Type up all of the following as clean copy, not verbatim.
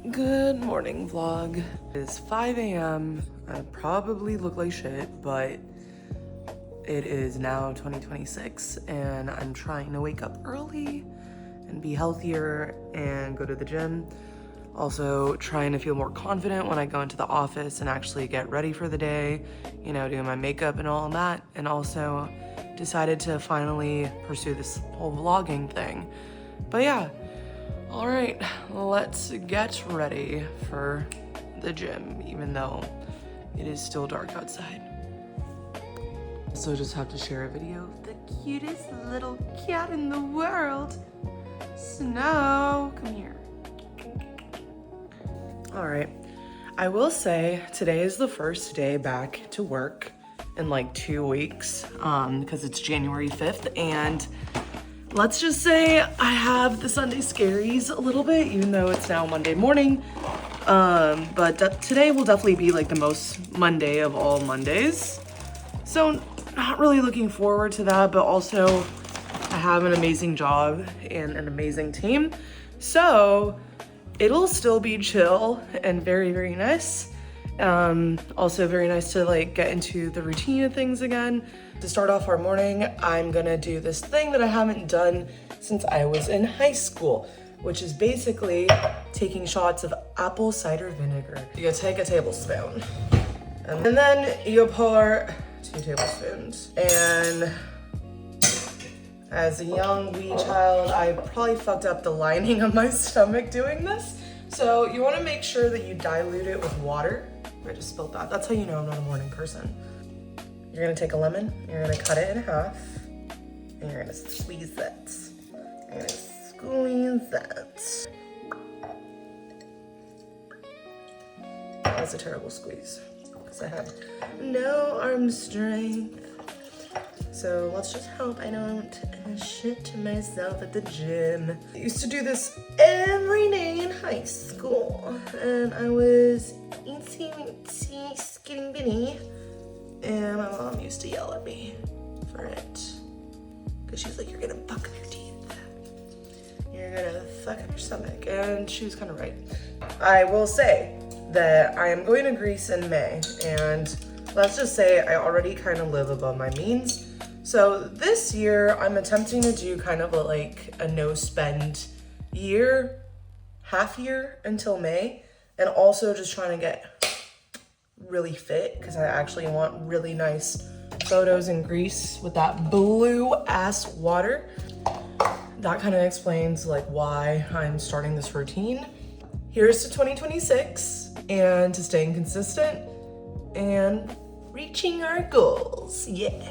Good morning, vlog. It is 5 a.m. I probably look like shit, but it is now 2026 and I'm trying to wake up early and be healthier and go to the gym. Also trying to feel more confident when I go into the office and actually get ready for the day, you know, doing my makeup and all of that. And also decided to finally pursue this whole vlogging thing. But yeah. All right, let's get ready for the gym, even though it is still dark outside. So just have to share a video of the cutest little cat in the world. Snow, come here. All right, I will say today is the first day back to work in like 2 weeks because it's January 5th and let's just say I have the Sunday scaries a little bit, even though it's now Monday morning. But today will definitely be like the most Monday of all Mondays. So not really looking forward to that, but also I have an amazing job and an amazing team. So it'll still be chill and very, very nice. Also very nice to like get into the routine of things again. To start off our morning, I'm gonna do this thing that I haven't done since I was in high school, which is basically taking shots of apple cider vinegar. You take a tablespoon, and then you pour 2 tablespoons. And as a young wee child, I probably fucked up the lining of my stomach doing this. So you wanna make sure that you dilute it with water. I just spilled that. That's how you know I'm not a morning person. You're gonna take a lemon, you're gonna cut it in half, and you're gonna squeeze it. You're gonna squeeze that. That was a terrible squeeze, because I have no arm strength. So let's just hope I don't shit myself at the gym. I used to do this every day in high school, and I was itsy skinny bitty. And my mom used to yell at me for it. Because she was like, you're gonna fuck up your teeth. You're gonna fuck up your stomach. And she was kind of right. I will say that I am going to Greece in May. And let's just say I already kind of live above my means. So this year I'm attempting to do kind of a no spend year, half year until May. And also just trying to get really fit because I actually want really nice photos in Greece with that blue ass water. That kind of explains like why I'm starting this routine. Here's to 2026 and to staying consistent and reaching our goals. Yeah.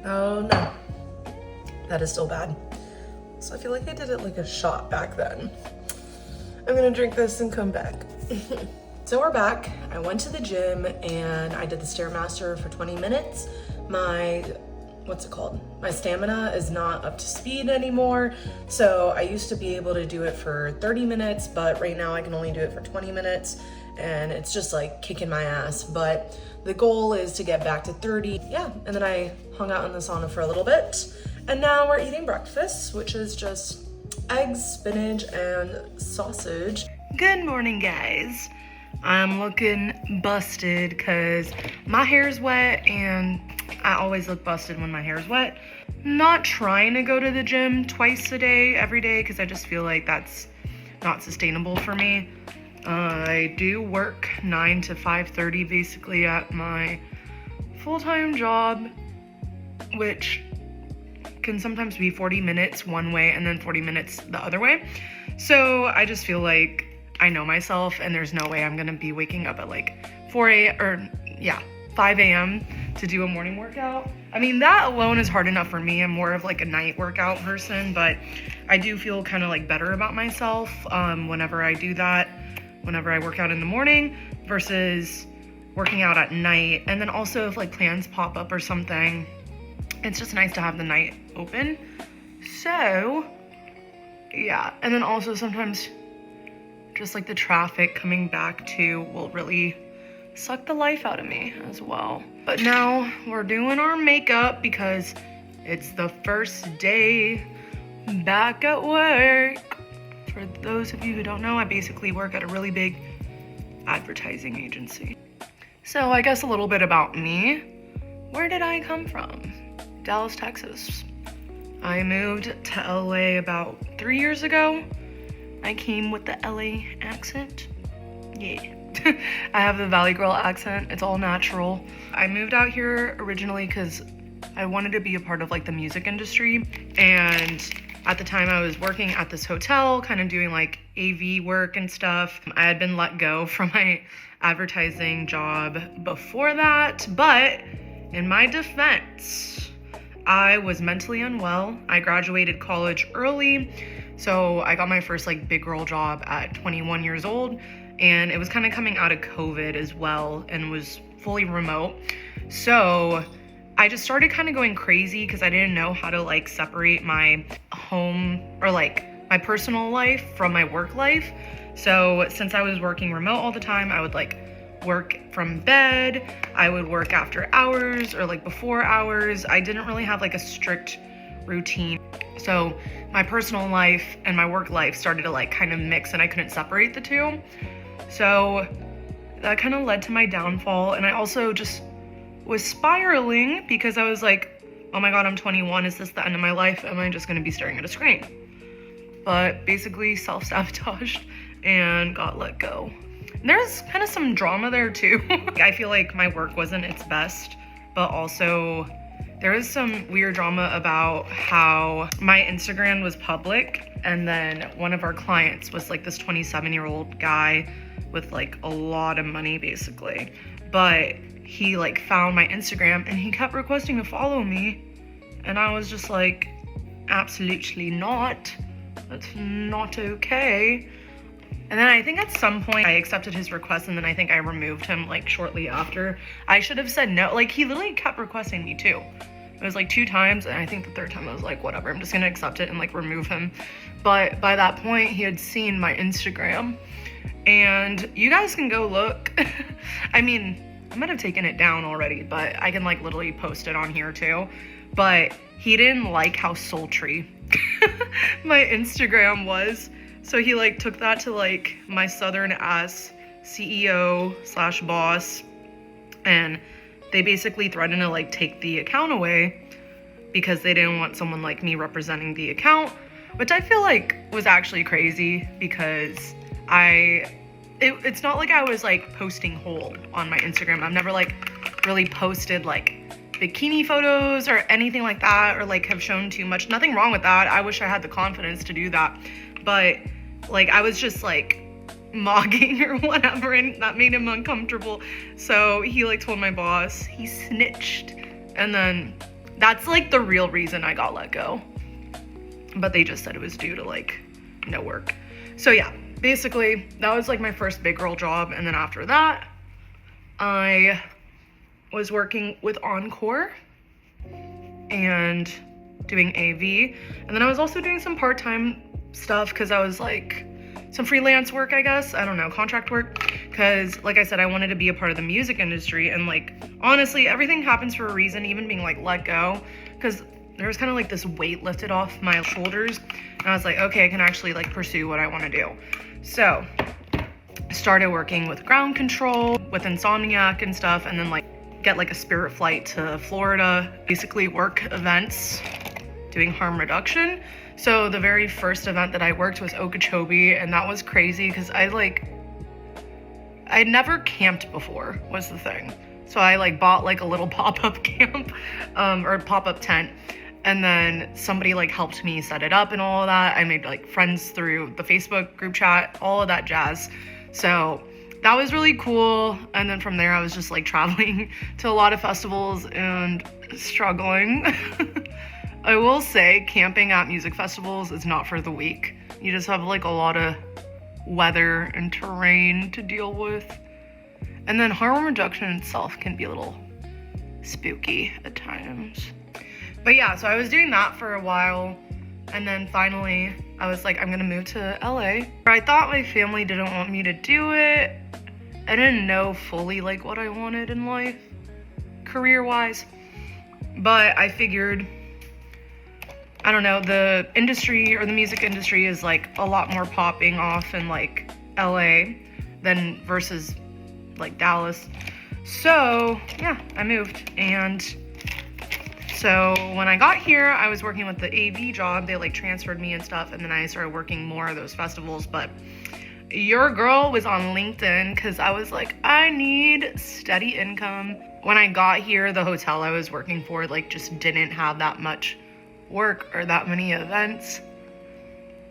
Oh no, that is still bad. So I feel like I did it like a shot back then. I'm gonna drink this and come back. So we're back. I went to the gym and I did the Stairmaster for 20 minutes. My stamina is not up to speed anymore. So I used to be able to do it for 30 minutes, but right now I can only do it for 20 minutes. And it's just like kicking my ass. But the goal is to get back to 30. Yeah, and then I hung out in the sauna for a little bit. And now we're eating breakfast, which is just eggs, spinach, and sausage. Good morning, guys. I'm looking busted because my hair is wet and I always look busted when my hair is wet. Not trying to go to the gym twice a day, every day, because I just feel like that's not sustainable for me. I do work 9 to 5:30 basically at my full-time job, which can sometimes be 40 minutes one way and then 40 minutes the other way. So I just feel like I know myself and there's no way I'm gonna be waking up at like 5 a.m. to do a morning workout. I mean, that alone is hard enough for me. I'm more of like a night workout person, but I do feel kind of like better about myself whenever I do that, whenever I work out in the morning versus working out at night. And then also if like plans pop up or something, it's just nice to have the night open. So yeah, and then also sometimes just like the traffic coming back too will really suck the life out of me as well. But now we're doing our makeup because It's the first day back at work. For those of you who don't know, I basically work at a really big advertising agency. So I guess a little bit about me. Where did I come from? Dallas, Texas. I moved to LA about 3 years ago. I came with the LA accent. Yeah. I have the Valley Girl accent. It's all natural. I moved out here originally because I wanted to be a part of like the music industry. And at the time I was working at this hotel, kind of doing like AV work and stuff. I had been let go from my advertising job before that, but in my defense, I was mentally unwell. I graduated college early, so I got my first like big girl job at 21 years old, and it was kind of coming out of COVID as well and was fully remote. So I just started kind of going crazy because I didn't know how to like separate my home or like my personal life from my work life. So since I was working remote all the time, I would like work from bed, I would work after hours or like before hours. I didn't really have like a strict routine. So my personal life and my work life started to like kind of mix and I couldn't separate the two. So that kind of led to my downfall. And I also just was spiraling because I was like, oh my God, I'm 21. Is this the end of my life? Am I just gonna be staring at a screen? But basically self-sabotaged and got let go. There's kind of some drama there too. I feel like my work wasn't its best, but also there was some weird drama about how my Instagram was public, and then one of our clients was like this 27-year-old guy with like a lot of money basically. But he like found my Instagram and he kept requesting to follow me, and I was just like, absolutely not. That's not okay. And then I think at some point I accepted his request, and then I think I removed him like shortly after. I should have said no. Like he literally kept requesting me too. It was like 2 times, and I think the 3rd time I was like, whatever, I'm just gonna accept it and like remove him. But by that point he had seen my Instagram, and you guys can go look. I mean, I might have taken it down already, but I can like literally post it on here too. But he didn't like how sultry my Instagram was. So he like took that to like my southern ass CEO/boss, and they basically threatened to like take the account away because they didn't want someone like me representing the account, which I feel like was actually crazy because it's not like I was like posting whole on my Instagram. I've never like really posted like bikini photos or anything like that, or like have shown too much. Nothing wrong with that. I wish I had the confidence to do that. But like I was just like mocking or whatever, and that made him uncomfortable. So he like told my boss, he snitched. And then that's like the real reason I got let go. But they just said it was due to like no work. So yeah, basically that was like my first big girl job. And then after that, I was working with Encore and doing AV. And then I was also doing some part-time stuff because I was like some freelance work, I guess. I don't know, contract work. Because like I said, I wanted to be a part of the music industry. And like, honestly, everything happens for a reason, even being like let go. Because there was kind of like this weight lifted off my shoulders. And I was like, okay, I can actually like pursue what I want to do. So I started working with Ground Control, with Insomniac and stuff. And then like get like a Spirit flight to Florida, basically work events doing harm reduction. So the very first event that I worked was Okeechobee, and that was crazy because I'd never camped before was the thing. So I like bought like a little pop-up camp or pop-up tent, and then somebody like helped me set it up and all of that. I made like friends through the Facebook group chat, all of that jazz. So that was really cool. And then from there I was just like traveling to a lot of festivals and struggling. I will say camping at music festivals is not for the weak. You just have like a lot of weather and terrain to deal with. And then harm reduction itself can be a little spooky at times. But yeah, so I was doing that for a while. And then finally I was like, I'm gonna move to LA. I thought my family didn't want me to do it. I didn't know fully like what I wanted in life, career-wise. But I figured I don't know, the industry or the music industry is like a lot more popping off in like LA than versus like Dallas. So yeah, I moved. And so when I got here, I was working with the AV job. They like transferred me and stuff, and then I started working more of those festivals. But your girl was on LinkedIn because I was like, I need steady income. When I got here, the hotel I was working for like just didn't have that much work or that many events.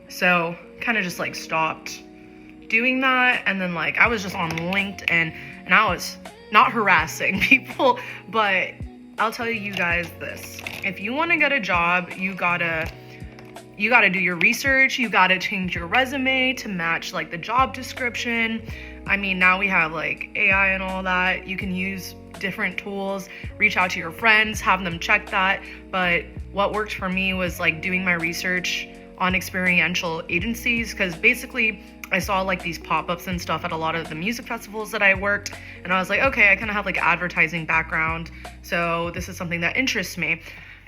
So kind of just like stopped doing that. And then like I was just on LinkedIn and I was not harassing people, but I'll tell you guys this. If you want to get a job, you gotta do your research. You gotta change your resume to match like the job description. I mean, now we have like AI and all that. You can use different tools, reach out to your friends, have them check that. But what worked for me was like doing my research on experiential agencies, because basically I saw like these pop-ups and stuff at a lot of the music festivals that I worked, and I was like, okay, I kind of have like advertising background, so this is something that interests me.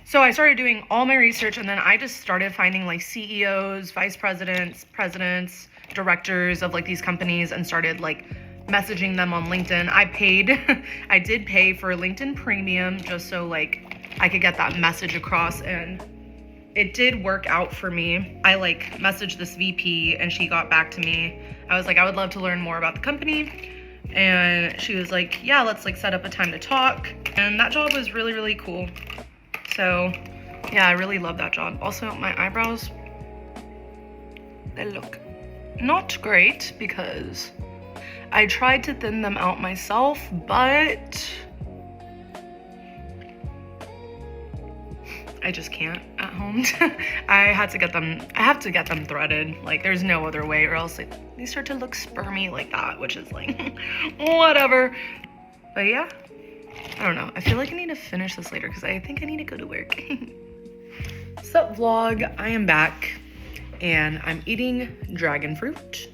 So I started doing all my research, and then I just started finding like CEOs, vice presidents, presidents, directors of like these companies, and started like messaging them on LinkedIn. I did pay for LinkedIn Premium just so like I could get that message across, and it did work out for me. I like messaged this VP and she got back to me. I was like, I would love to learn more about the company. And she was like, yeah, let's like set up a time to talk. And that job was really, really cool. So yeah, I really love that job. Also, my eyebrows, they look not great because I tried to thin them out myself, but I just can't at home. I have to get them threaded. Like there's no other way, or else like, they start to look spermy like that, which is like, whatever. But yeah, I don't know. I feel like I need to finish this later because I think I need to go to work. Sup vlog, I am back and I'm eating dragon fruit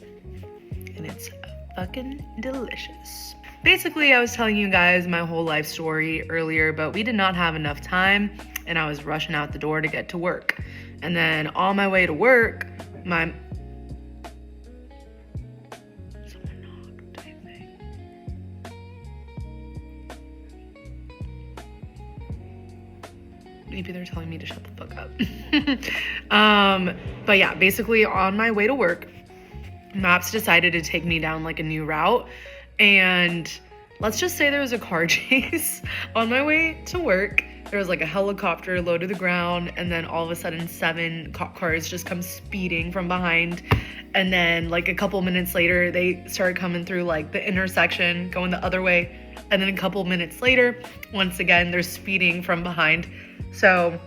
and it's fucking delicious. Basically, I was telling you guys my whole life story earlier, but we did not have enough time and I was rushing out the door to get to work. And then on my way to work, someone knocked, I think. Maybe they're telling me to shut the fuck up. But yeah, basically on my way to work, Maps decided to take me down like a new route. And let's just say there was a car chase on my way to work. There was like a helicopter low to the ground, and then all of a sudden 7 cop cars just come speeding from behind. And then like a couple minutes later, they started coming through like the intersection, going the other way. And then a couple minutes later, once again, they're speeding from behind. So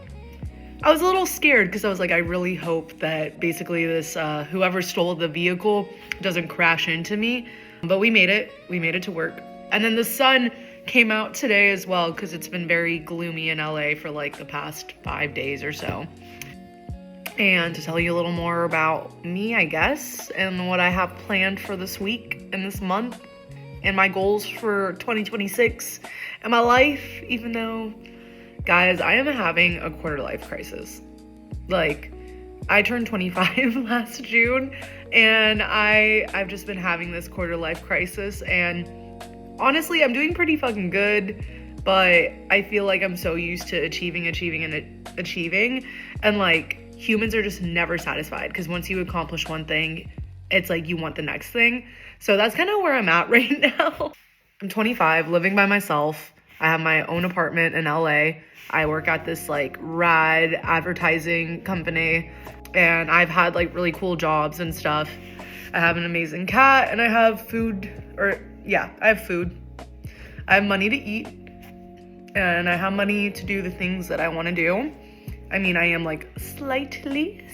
I was a little scared because I was like, I really hope that basically this, whoever stole the vehicle doesn't crash into me. But we made it to work. And then the sun came out today as well because it's been very gloomy in LA for like the past 5 days or so. And to tell you a little more about me, I guess, and what I have planned for this week and this month and my goals for 2026 and my life, even though, guys, I am having a quarter life crisis. Like, I turned 25 last June and I've just been having this quarter life crisis, and honestly, I'm doing pretty fucking good, but I feel like I'm so used to achieving, and like humans are just never satisfied because once you accomplish one thing, it's like you want the next thing. So that's kind of where I'm at right now. I'm 25, living by myself. I have my own apartment in LA. I work at this like rad advertising company, and I've had like really cool jobs and stuff. I have an amazing cat, and I have food, I have food. I have money to eat, and I have money to do the things that I want to do. I mean, I am like slightly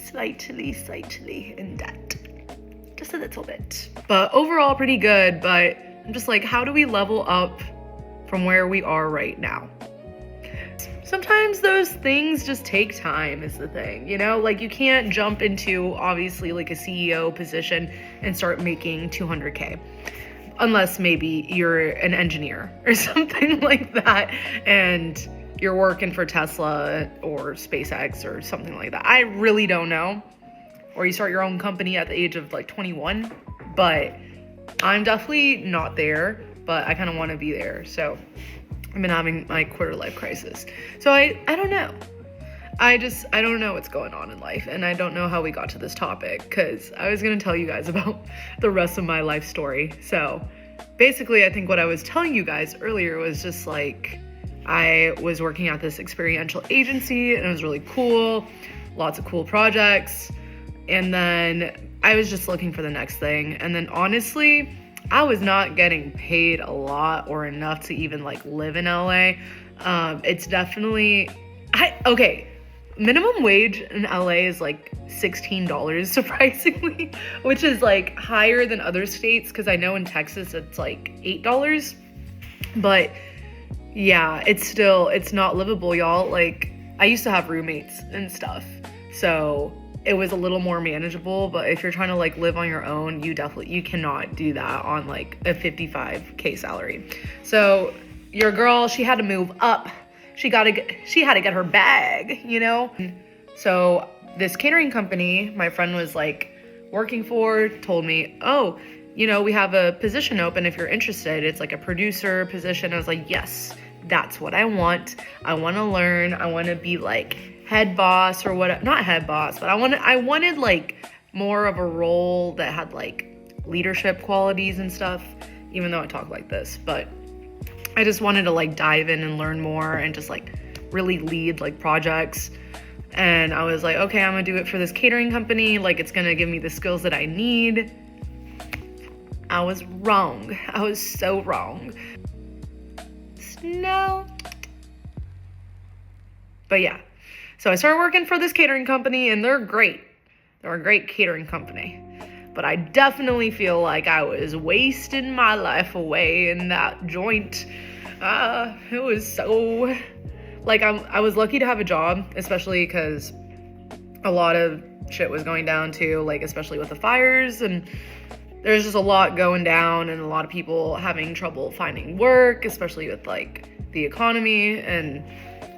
in debt. Just a little bit. But overall, pretty good. But I'm just like, how do we level up from where we are right now? Sometimes those things just take time is the thing, you know? Like you can't jump into obviously like a CEO position and start making 200K. Unless maybe you're an engineer or something like that. And you're working for Tesla or SpaceX or something like that. I really don't know. Or you start your own company at the age of like 21. But I'm definitely not there, but I kind of want to be there. So I've been having my quarter life crisis. So I don't know. I don't know what's going on in life, and I don't know how we got to this topic, because I was going to tell you guys about the rest of my life story. So basically, I think what I was telling you guys earlier was just like, I was working at this experiential agency, and it was really cool, lots of cool projects, and then I was just looking for the next thing, and then honestly, I was not getting paid a lot or enough to even like live in LA. It's definitely, minimum wage in LA is like $16, surprisingly, which is like higher than other states, because I know in Texas it's like $8. But yeah, it's not livable, y'all. Like, I used to have roommates and stuff, so it was a little more manageable. But if you're trying to like live on your own, you cannot do that on like a $55K salary. So your girl, she had to move up. She had to get her bag, you know? So this catering company my friend was like working for told me, oh, you know, we have a position open if you're interested. It's like a producer position. I was like, yes, that's what I want. I want to learn. I want to be like head boss or what, not head boss, but I wanted like more of a role that had like leadership qualities and stuff, even though I talk like this, but I just wanted to like dive in and learn more and just like really lead like projects. And I was like, okay, I'm gonna do it for this catering company. Like, it's gonna give me the skills that I need. I was wrong. I was so wrong. No. But yeah, so I started working for this catering company, and they're great. They're a great catering company. But I definitely feel like I was wasting my life away in that joint. It was so, like, I was lucky to have a job, especially because a lot of shit was going down too, like, especially with the fires, and there's just a lot going down, and a lot of people having trouble finding work, especially with like the economy, and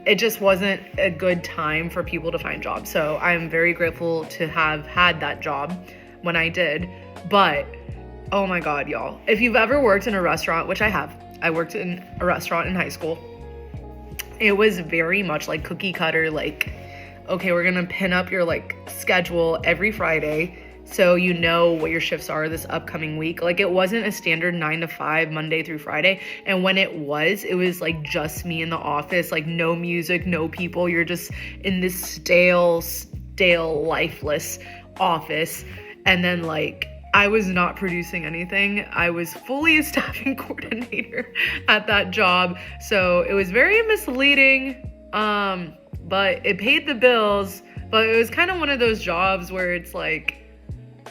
it just wasn't a good time for people to find jobs. So I'm very grateful to have had that job when I did. But oh my God, y'all, if you've ever worked in a restaurant, which I have, I worked in a restaurant in high school. It was very much like cookie cutter, like, okay, we're gonna pin up your like schedule every Friday so you know what your shifts are this upcoming week. Like, it wasn't a standard 9 to 5 Monday through Friday. And when it was like just me in the office, like no music, no people. You're just in this stale, lifeless office. And then like, I was not producing anything. I was fully a staffing coordinator at that job. So it was very misleading, but it paid the bills. But it was kind of one of those jobs where it's like,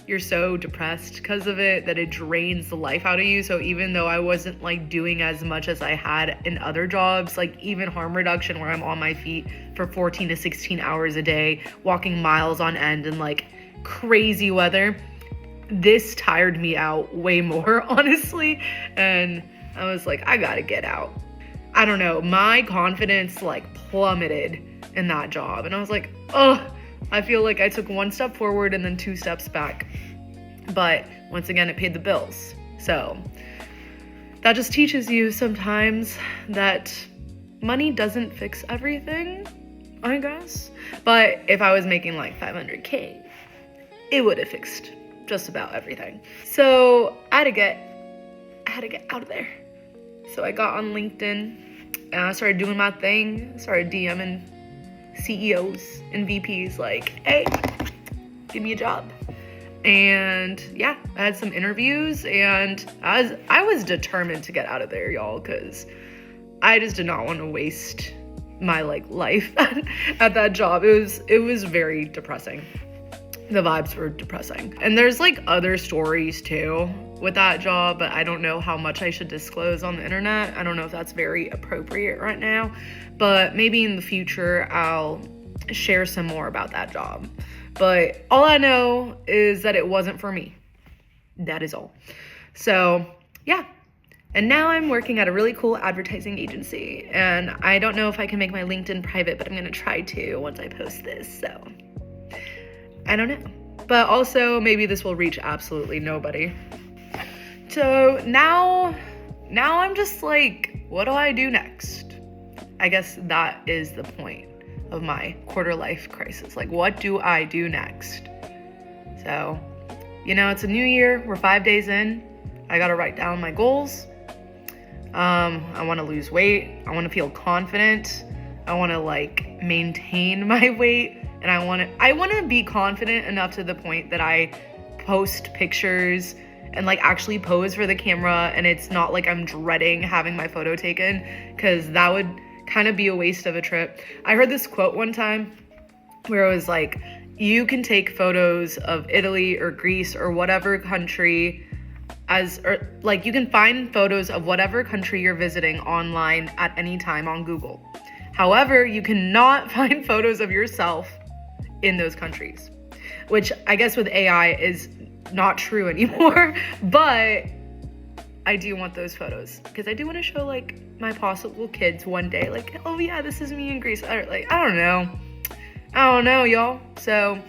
you're so depressed because of it that it drains the life out of you. So even though I wasn't like doing as much as I had in other jobs, like even harm reduction, where I'm on my feet for 14 to 16 hours a day, walking miles on end in like crazy weather, this tired me out way more, honestly. And I was like, I gotta get out. I don't know, my confidence like plummeted in that job. And I was like, oh, I feel like I took one step forward and then 2 steps back. But once again, it paid the bills. So that just teaches you sometimes that money doesn't fix everything, I guess. But if I was making like 500K, it would have fixed just about everything. So I had to get out of there. So I got on LinkedIn and I started doing my thing, started DMing CEOs and VPs like, hey, give me a job. And yeah, I had some interviews, and I was determined to get out of there, y'all, because I just did not want to waste my like life at that job. It was very depressing. The vibes were depressing. And there's like other stories too with that job, but I don't know how much I should disclose on the internet. I don't know if that's very appropriate right now, but maybe in the future I'll share some more about that job. But all I know is that it wasn't for me. That is all. So yeah, And now I'm working at a really cool advertising agency. And I don't know if I can make my LinkedIn private, but I'm gonna try to once I post this, so I don't know. But also maybe this will reach absolutely nobody. So now I'm just like, what do I do next? I guess that is the point of my quarter life crisis. Like, what do I do next? So, it's a new year. We're 5 days in. I gotta write down my goals. I want to lose weight. I want to feel confident. I want to maintain my weight, and I want to be confident enough to the point that I post pictures and actually pose for the camera, and it's not like I'm dreading having my photo taken, because that would kind of be a waste of a trip. I heard this quote one time where it was like, you can take photos of Italy or Greece or whatever country you can find photos of whatever country you're visiting online at any time on Google. However, you cannot find photos of yourself in those countries, which I guess with AI is not true anymore, but I do want those photos because I do want to show my possible kids one day, oh yeah, this is me in Greece. I don't know, y'all. So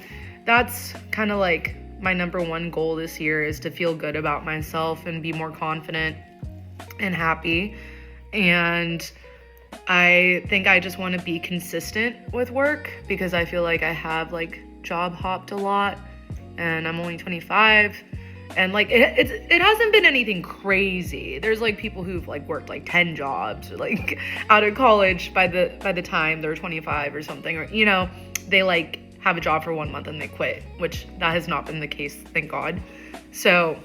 that's kind of my number one goal this year, is to feel good about myself and be more confident and happy. And I think I just want to be consistent with work, because I feel like I have job hopped a lot, and I'm only 25, and it hasn't been anything crazy. There's people who've worked 10 jobs out of college by the time they're 25 or something, or they have a job for 1 month and they quit, which that has not been the case, thank God. So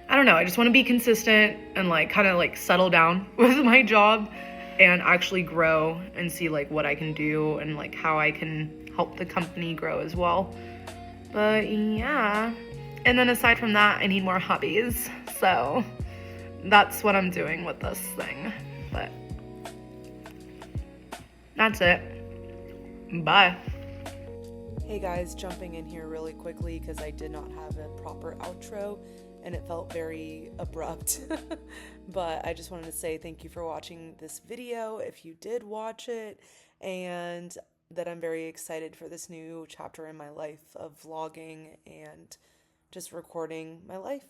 I don't know, I just want to be consistent and kind of settle down with my job and actually grow and see what I can do and how I can help the company grow as well. But yeah, and then aside from that, I need more hobbies, so that's what I'm doing with this thing. But that's it. Bye. Hey guys, jumping in here really quickly because I did not have a proper outro and it felt very abrupt. But I just wanted to say thank you for watching this video if you did watch it, and that I'm very excited for this new chapter in my life of vlogging and just recording my life.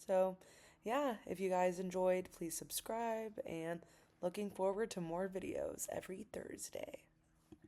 So yeah, if you guys enjoyed, please subscribe, and looking forward to more videos every Thursday.